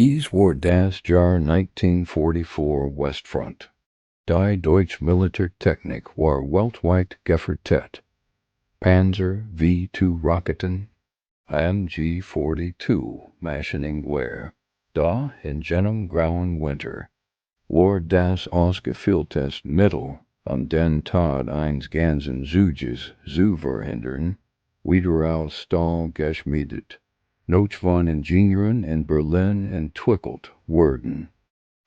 Es war das Jahr 1944 Westfront. Die deutsche Militärtechnik war weltweit gefürchtet. Panzer V2 Rocketen, MG-42 Maschinengewehr. Da in jenem grauen Winter war das ausgefülltes Mittel, den Tod eines ganzen Zuges zu verhindern, wieder aus Stahl geschmiedet. Noch von Ingenieuren in Berlin entwickelt worden.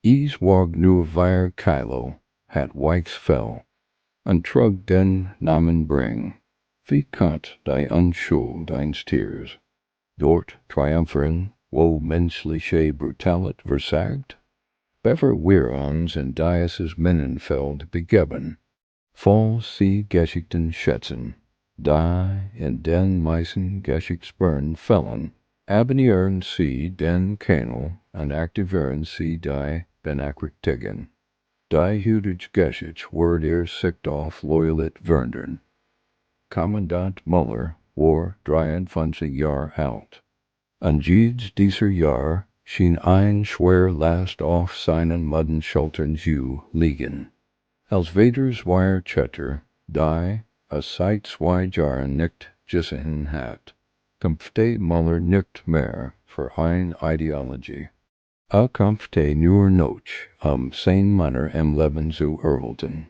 Es wog nur 4 Kilo, hat Weichsfell, und trug den Namen bring. Wie konnte die Unschuld eines Tiers dort triumphieren, wo menschliche Brutalität versagt? Bevor wir uns in dieses Minenfeld begeben, voll sie Geschichten schätzen, die in den meisten Geschichtsbüchern fällen, abonnieren sie den Kanal und aktivieren sie die Benachrichtigungen. Die heutige Geschichte wird Sicht auf Loyalität werden. Kommandant Müller war 23 Jahre alt. Und jedes dieser Jahre schien ein schwer Last auf seinen müden Schultern zu liegen. Als Vaders Wirechatter, die seit 2 Jahren nicht gesehen hat, kämpfte Müller nicht mehr für eine Ideologie. Kämpfte nur noch, sein Männer im Leben zu erhalten.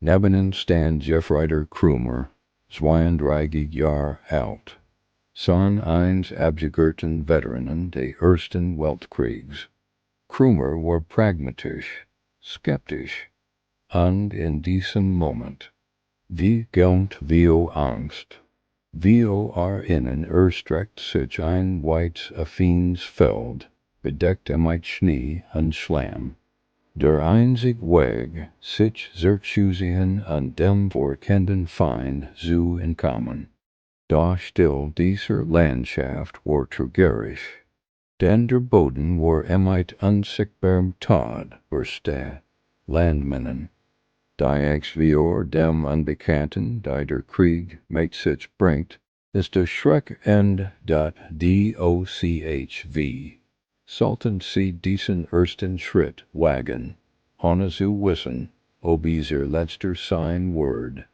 Neben ihm stand Jeffreiter Krummer, 32 Jahre alt. Son eines abgegerten Veteranen des Ersten Weltkriegs. Krummer war pragmatisch, skeptisch, und in diesem Moment, wie Geld, wie Angst, wie innen erstreckt sich ein weites, affines Feld, bedeckt mit Schnee und Schlamm. Der einzige Weg, sich zurückzuziehen und dem vorkennenden Feind zu entkommen. Da still dieser Landschaft war trügerisch, denn der Boden war mit unsichtbarem Tod verstärkt. Landminen, die Exvior dem Unbekannten, die der Krieg mit sich bringt, ist der Schreck und das DOCHV. Sollten sie diesen ersten Schritt wagen, ohne zu wissen, ob ihr letzter sein wird.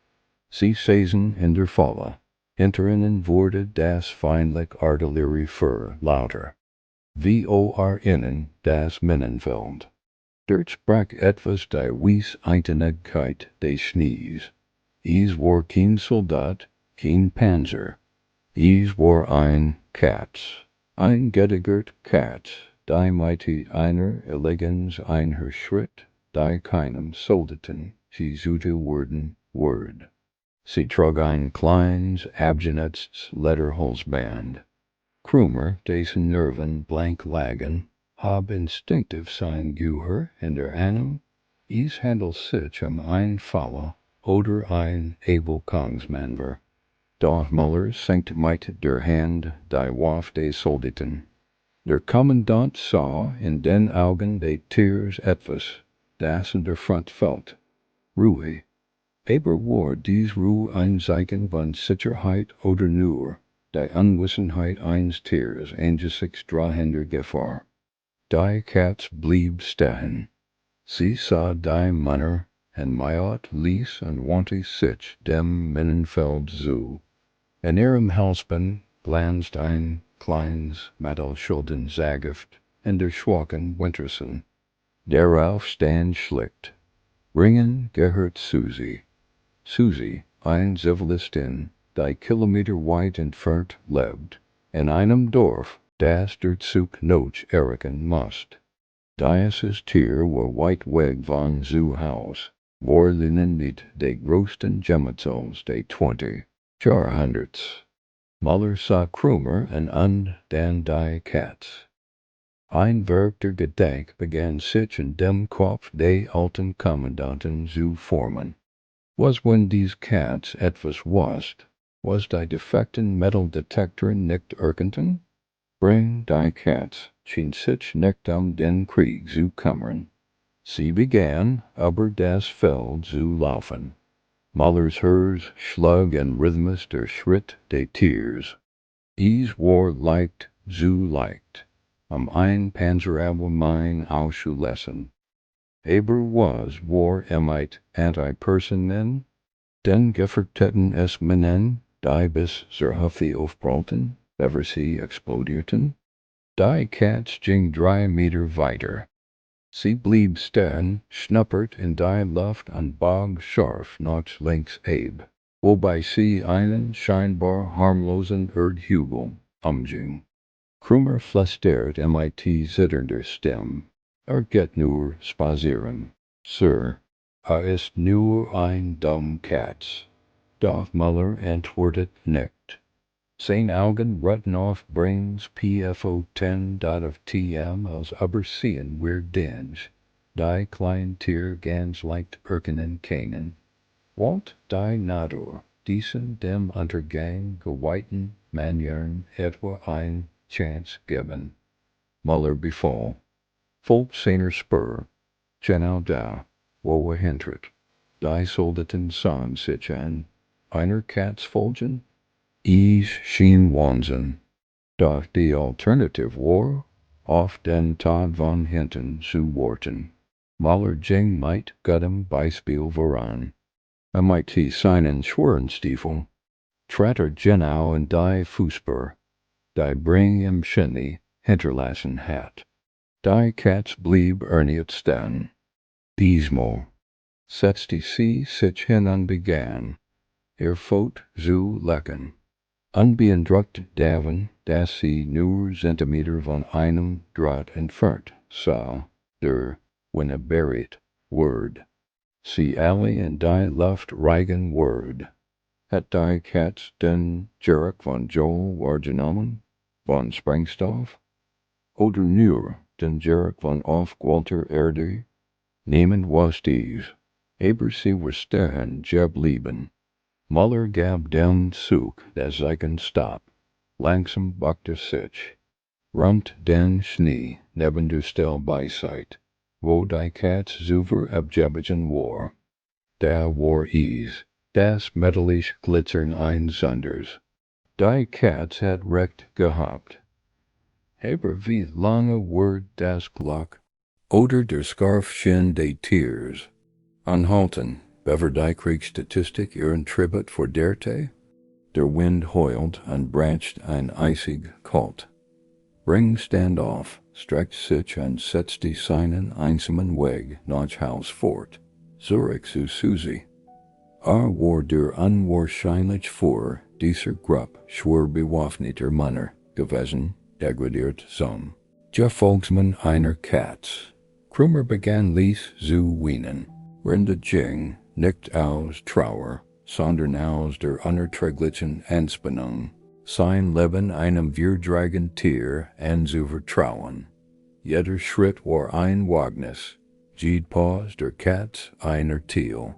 Sie saßen in der Falle. Hinter ihnen wurde das feindliche Artillerie lauter. Innen das Minenfeld. Dort sprach etwas die Einigkeit des Schnees. Es war kein Soldat, kein Panzer. Es war ein Katz. Ein getigert Katz, die mit einer Intelligenz einherschritt, die keinem Soldaten zuteil werden wird. Sie trug ein kleines, abgenutztes Lederhalsband. Krummer, dessen Nerven blank lagen, hab instinktiv sein Gehör in der Annahme, es handelt sich ein Falle oder ein Edelkongsmanöver. Doch Müller senkt mit der Hand die Waffe des Soldaten. Der Kommandant sah in den Augen des Tiers etwas, das in der Front fällt. Ruhe. Aber war dies Ruhe ein Zeichen von Sicherheit oder nur die Unwissenheit eines Tiers angesichts drohender Gefahr? Die Katz blieb stehen. Sie sah die Männer, und Mayotte ließ und wandte sich dem Minenfeld zu. In ihrem Halsband glanzt ein kleines Metallschuldensagift in der schwachen Winterson. Darauf stand schlicht: Ringen gehört Susi. Susi, ein Zivilistin, die kilometerweit entfernt lebt, in einem Dorf, das der Zug noch erreichen musste. Dieses Tier war weit weg von zu Haus, war ihnen mit den größten Gemütsels des 20. Jahrhunderts. Müller sah Krummer und dann die Katz. Ein verrückter Gedanke begann sich in dem Kopf des alten Kommandanten zu formen. Was, wenn dies Katz etwas wusste, was die defekten Metalldetektoren nicht erkannten? Bring die Katz schien sich nicht den Krieg zu kümmern. Sie begann, über das Feld zu laufen. Müllers Herz schlug in Rhythmus der Schritt des Tiers. Es war leicht, zu leicht. ein Panzerabel mein Ausschulassen. Aber was war Anti-Personen, den Gefürchteten es Menen, die bis zur Hüfte aufprallten, ever sie explodierten? Die Katz ging 3 Meter weiter. Sie blieb stehen, schnuppert in die Luft und bog scharf nach links ab, wobei sie einen scheinbar harmlosen Erdhügel umging. Krummer flüstert mit zitternder Stimme, geht nur spazieren, Sir. Ist nur ein dumm Katz. Doch Muller antwortet nicht. Sein Augen rutten auf brings PFO 10 of TM als übersehen wir Dinge, die klein Tier ganz leicht erkennen können. Want die Natur diesen dem Untergang geweihten Manieren etwa ein Chance geben? Muller befahl. Folgt seiner Spur. Genau da, wo hindert. Die Soldaten sahen sich an. Einer Katz folgen? Es schien Wahnsinn. Doch die Alternative war, auf den Tod von hinten zu warten. Muller ging mit gutem Beispiel voran. Mit seinen Schwerenstiefeln trat genau in die Fußspur, die bring im Schnee hinterlassen hat. Die Katz blieb erneut stehen. Diesmal setzte sie sich hin und begann, ihr Foot zu lecken. Unbeeindruckt davon, dass sie nur Zentimeter von einem Draht entfernt sah, der unerbarret Word. Sie alle in die Luft reigen Word. Hat die Katz den Geruch von Joel wahrgenommen, von Sprengstoff? Oder nur den Geruch von aufgequolter Erde? Niemand was dies. Aber sie war stehen geblieben. Muller gab den Zug das Zeichen Stopp. Langsam buckte sich. Rammt den Schnee neben der Stelle beiseite, wo die Katz zuver abgebigen war. Da war es, das metallisch glitzern einsonders. Die Katz hat recht gehabt. Aber wie lange wird das Glock? Oder der Scarfchen des Tiers? Anhalten, bever die Kriegsstatistik ihren Tribut forderte? Der Wind heult und bracht ein eisig Kalt. Ring Standoff streckt sich und setzte seinen einsamen Weg nach Haus fort, zurück zu Susi. War der unwahrscheinlich vor dieser Gruppe schwer bewaffneter Männer gewesen, degradiert zum Gefolgsmann einer Katz. Krummer begann Lies zu weinen. Rinde ging nicht aus Trauer, sondern aus der unerträglichen Anspannung, sein Leben einem Wirdragen Tier anzuvertrauen. Jeder Schritt war ein Wagnis, jede Pause der Katz ein Erziel.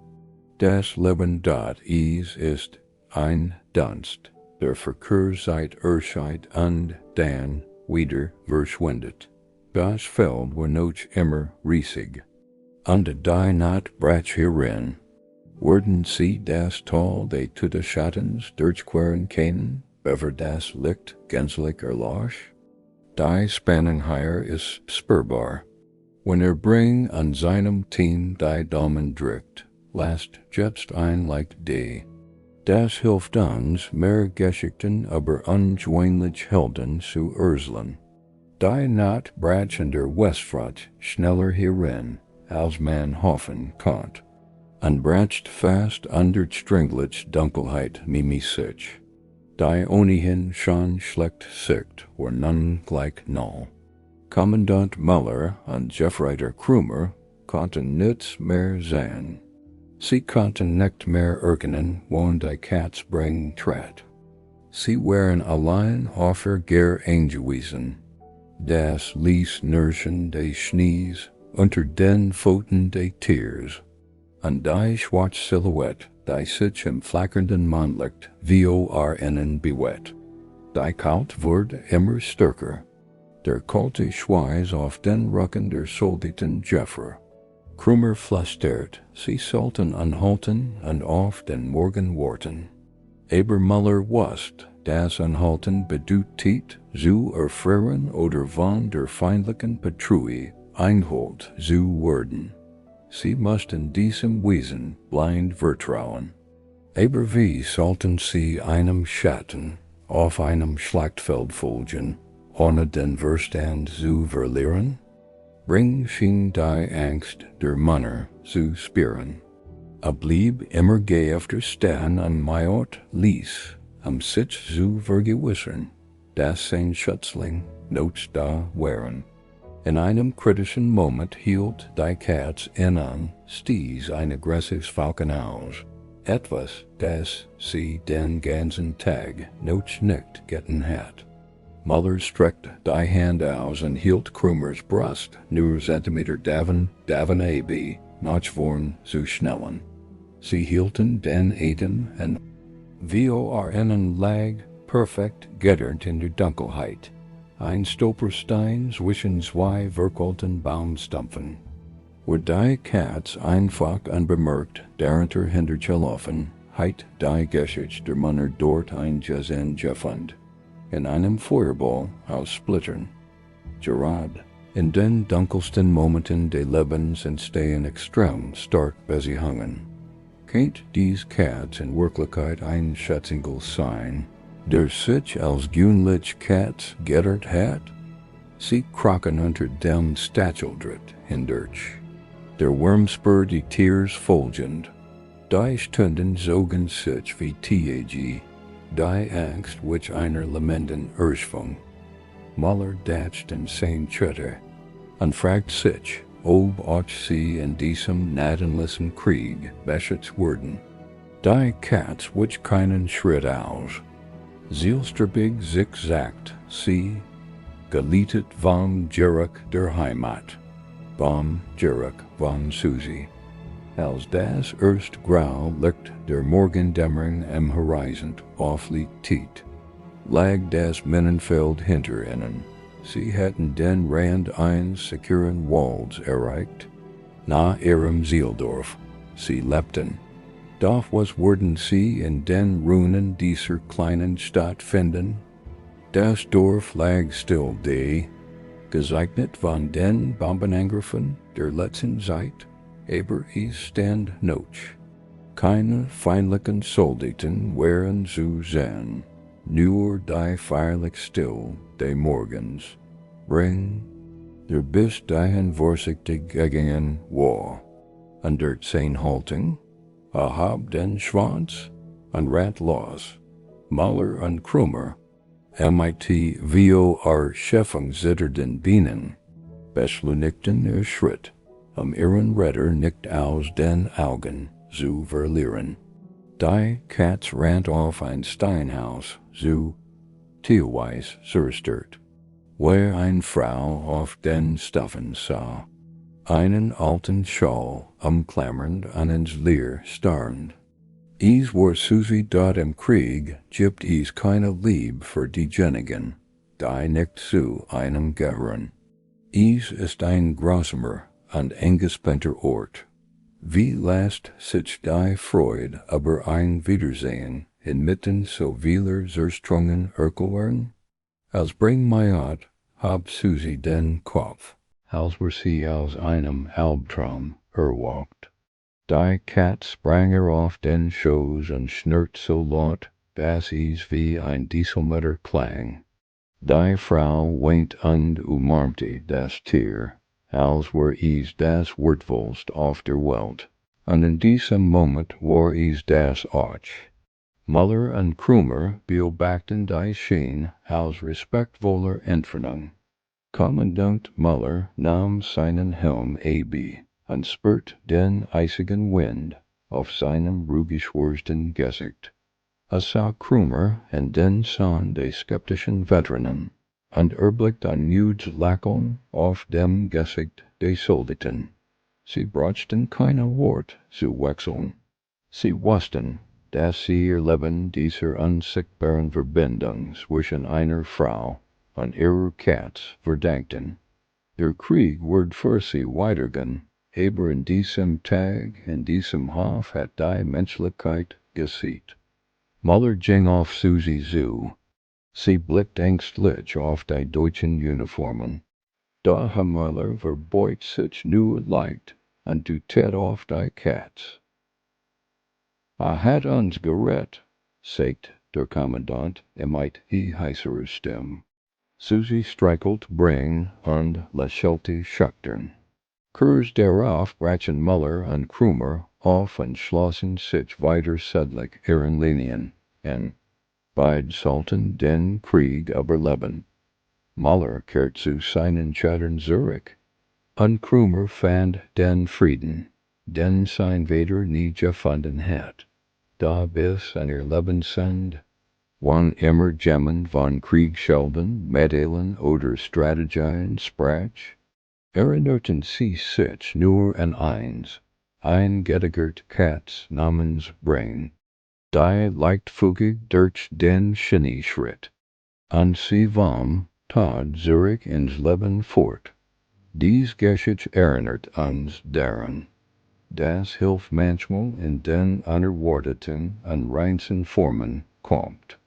Das Leben dort ist ein Dunst, der Verkehr seit Erscheid und dann wieder verschwindet. Das Feld war noch immer riesig. Und die Nacht brach hierin. Wurden sie das Tal des Todesschattens durchqueren können, bever das Licht gänzlich erlosch? Die Spannung hier ist spürbar. Wenn bring an seinem Team die Daumen drückt, lasst jetzt ein Like D. Das hilft uns, mehr geschickten, aber ungewohnlich Helden zu erzeln. Die Nacht brach in der Westfront schneller hierin, als man hoffen konnt, und bracht fast under stringlich Dunkelheit mimi sich. Die ohnehin schon schlecht Sicht war nun gleich null. Kommandant Muller und Chefreiter Krummer konnten nichts mehr sehen. Sie konnten nicht mehr erkennen, wohin die Katz bringen trat. Sie waren allein auf ihr angewiesen. Das ließ Nirschen des Schnees unter den Pfoten des Tiers. Und die schwarze Silhouette, die sich im flackernden Mondlicht VORN bewegt. Die Kalt wurde immer stärker. Der kalte Schweiß auf den Rücken der Soldaten Jeffre. Krummer flüstert, sie sollten anhalten und auf den Morgen warten. Aber Muller wusste, das Anhalten bedeutet zu erfahren oder von der feindlichen Patrouille eingeholt zu werden. Sie mussten diesem Wesen blind vertrauen. Aber wie sollten sie einem Schatten auf einem Schlachtfeld folgen, ohne den Verstand zu verlieren? Bring schien die Angst der Männer zu spüren. Blieb immer geöfter staan an Majot ließ, am Sitz zu vergewissern, dass sein Schützling Notes da waren. In einem kritischen Moment hielt die Katz inne, stieß ein aggressives Falken aus. Etwas, das sie den ganzen Tag Notes nicht getan hat. Muller streckte die Hand aus und hielt Krumers Brust nur Zentimeter davon ab, noch vorn zu schnellen. Sie hielten den Atem und innen lag, perfekt gettert in der Dunkelheit. Ein Stolperstein zwischen zwei verkohlten Baumstumpfen. Wo die Katz einfach unbemerkt darunter hintergelaufen, heit die Geschichte der Männer dort ein Jasen gefand. In einem Feuerball aus Splittern. Gerade in den dunkelsten Momenten des Lebens entstehen extrem stark Beziehungen. Kennt dies Katz in Wirklichkeit ein Schätzingel sein, der sich als gewöhnlich Katz gettert hat? Sie krochen unter dem Stacheldritt hindurch. Der Wurmspur die Tiers folgend. Die Stunden zogen sich wie Tiege, die Angst which einer lemenden Ursprung. Muller dacht in sein Tritter, und fragt sich, ob auch sie in diesem nadenlosen Krieg beschützt wurden. Die Katz which keinen Schritt aus. Zielstrebig zigzagt sie, gelietet vom Jurek der Heimat, vom Jurek von Susi. Als das erst Grau licht der Morgendämmerung am Horizont aufliegt tiet, lag das Minenfeld hinter ihnen. Sie hatten den Rand eines securen Walls erreicht, nahe ihrem Zieldorf. Sie lebten. Doch was würden sie in den Ruinen dieser kleinen Stadt finden? Das Dorf lag still da, gezeichnet von den Bombenangriffen der letzten Zeit, aber es stand noch. Keine feindlichen Soldaten waren zu sehen, nur die feierlich still des Morgens. Bring der bis dahin vorsichtig gegangen war. Und der sein Haltung, hab den Schwanz, und rat los. Muller und Krummer, MIT vor Schöpfungsitterden Bienen, beschleunigten ihr Schritt, ihren Retter nicht aus den Augen zu verlieren. Die Katz rannt auf ein Steinhaus zu Teilweis zerstört, where eine Frau auf den Stufen sah, einen alten Schal umklammernd an ins Leer starrend. Es war Susi dort im Krieg, gibt es keine Liebe für diejenigen, die nicht zu einem gehören. Es ist ein grausamer und eingespannter Ort. Wie lässt sich die Freude über ein Wiedersehen inmitten so vieler zerstrungen Erkeln? Als bring Mayat hab Susi den Kopf, als wär sie aus einem Albtraum erwacht. Die Katz sprang auf den Schoß und schnurrt so laut, dass es wie ein Dieselmotor klang. Die Frau weint und umarmte das Tier, als wär es das wertvollst auf der Welt. Und in diesem Moment war es das auch. Muller und Krummer beobachten die Scene aus respektvoller Entfernung. Kommandant Muller nahm seinen Helm ab und spürt den eisigen Wind auf seinem ruhigschwörsten Gesicht. Sah Krummer in den Sohn des skeptischen Veteranen und erblickt ein müdes Lächeln auf dem Gesicht des Soldaten. Sie brachten kein Wort zu wechseln. Sie wussten, dass sie ihr Leben dieser unsichtbaren Verbindung zwischen einer Frau und ihrer Katz verdankten. Der Krieg wird für sie weitergehen, aber in diesem Tag, in diesem Hof hat die Menschlichkeit gesiegt. Muller ging auf Susi zu. Sie blickt ängstlich auf die deutschen Uniformen. Da Herr Muller verbeugt sich nu leicht und du tät auf die Katz. Het uns gered, sagt der Kommandant mit heißerer Stimme. Susi streichelt Bring und lächelt schüchtern. Kurz darauf brechen Muller und Krummer auf und schlossen sich weiter südlich ihren Linien, und beide sollten den Krieg überleben. Muller kehrt zu seinen Schädern zurück, und Krummer fand den Frieden, den sein Vater nie gefunden hat. Da bis an ihr Lebensende, wann immer jemand von Kriegschelden, Meddelen oder Strategien sprach, erinnerten sie sich nur an eins, ein getigert Katz namens Bring, die leichtfügig durch den Schnee schritt, und sie vom Tod zurück ins Leben fort. Diese Geschichte erinnert uns daran. Das hilft manchmal in den unerwarteten und reinsten Formen kommt.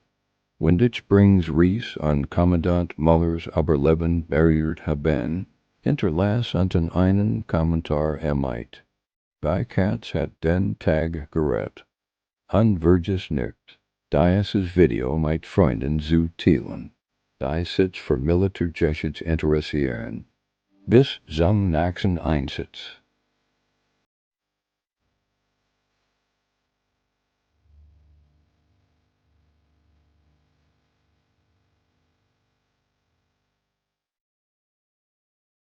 Wenn dich Brings Ries und Kommandant Mullers Überleben berührt haben, hinterlass unten einen Kommentar mit. Die Katz hat den Tag gerettet. Und vergiss nicht, dieses Video mit Freunden zu teilen, die sich für militärisches interessieren. Bis zum nächsten Einsatz.